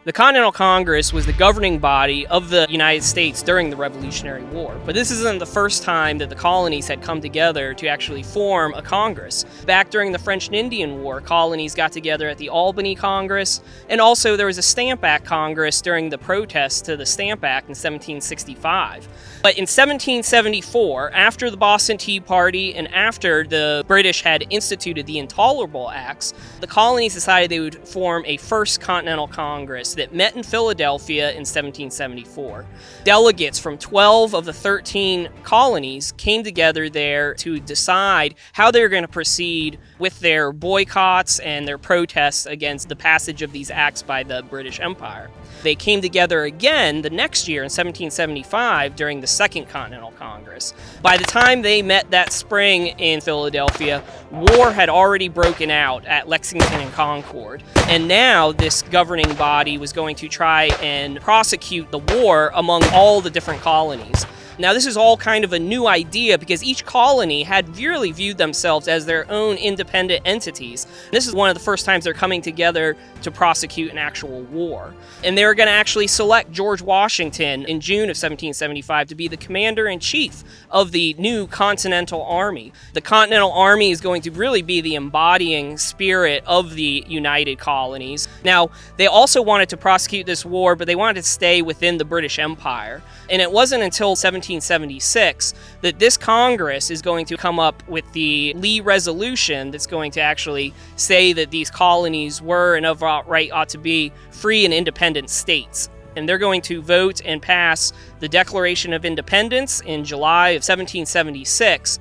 The Continental Congress was the governing body of the United States during the Revolutionary War, but this isn't the first time that the colonies had come together to actually form a Congress. Back during the French and Indian War, colonies got together at the Albany Congress, and also there was a Stamp Act Congress during the protests to the Stamp Act in 1765. But in 1774, after the Boston Tea Party and after the British had instituted the Intolerable Acts, the colonies decided they would form a first Continental Congress that met in Philadelphia in 1774. Delegates from 12 of the 13 colonies came together there to decide how they were going to proceed with their boycotts and their protests against the passage of these acts by the British Empire. They came together again the next year in 1775 during the Second Continental Congress. By the time they met that spring in Philadelphia, war had already broken out at Lexington and Concord. And now this governing body was going to try and prosecute the war among all the different colonies. Now, this is all kind of a new idea because each colony had really viewed themselves as their own independent entities. This is one of the first times they're coming together to prosecute an actual war. And they were going to actually select George Washington in June of 1775 to be the commander-in-chief of the new Continental Army. The Continental Army is going to really be the embodying spirit of the United Colonies. Now, they also wanted to prosecute this war, but they wanted to stay within the British Empire. And it wasn't until 1776 that this Congress is going to come up with the Lee Resolution that's going to actually say that these colonies were and of right ought to be free and independent states. And they're going to vote and pass the Declaration of Independence in July of 1776.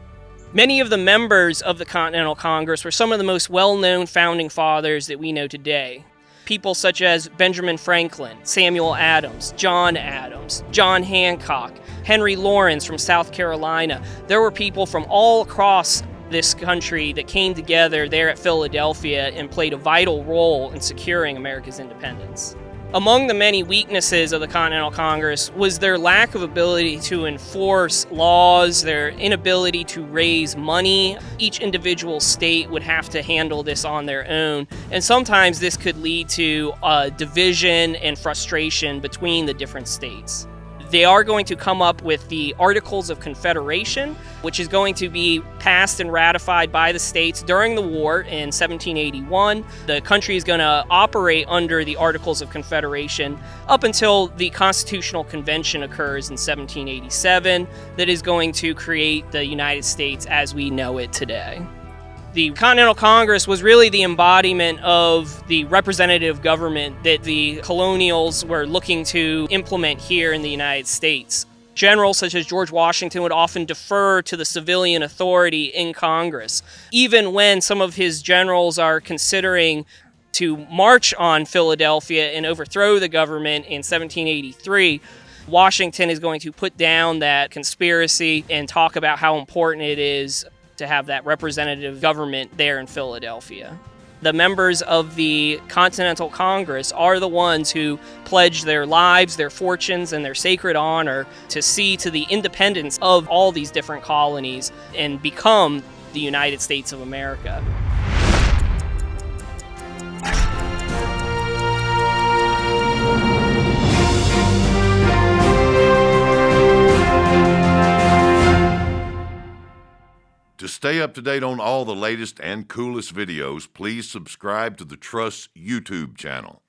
Many of the members of the Continental Congress were some of the most well-known founding fathers that we know today. People such as Benjamin Franklin, Samuel Adams, John Hancock, Henry Lawrence from South Carolina. There were people from all across this country that came together there at Philadelphia and played a vital role in securing America's independence. Among the many weaknesses of the Continental Congress was their lack of ability to enforce laws, their inability to raise money. Each individual state would have to handle this on their own, and sometimes this could lead to division and frustration between the different states. They are going to come up with the Articles of Confederation, which is going to be passed and ratified by the states during the war in 1781. The country is going to operate under the Articles of Confederation up until the Constitutional Convention occurs in 1787 that is going to create the United States as we know it today. The Continental Congress was really the embodiment of the representative government that the colonials were looking to implement here in the United States. Generals such as George Washington would often defer to the civilian authority in Congress. Even when some of his generals are considering to march on Philadelphia and overthrow the government in 1783, Washington is going to put down that conspiracy and talk about how important it is to have that representative government there in Philadelphia. The members of the Continental Congress are the ones who pledge their lives, their fortunes, and their sacred honor to see to the independence of all these different colonies and become the United States of America. To stay up to date on all the latest and coolest videos, please subscribe to the Trust's YouTube channel.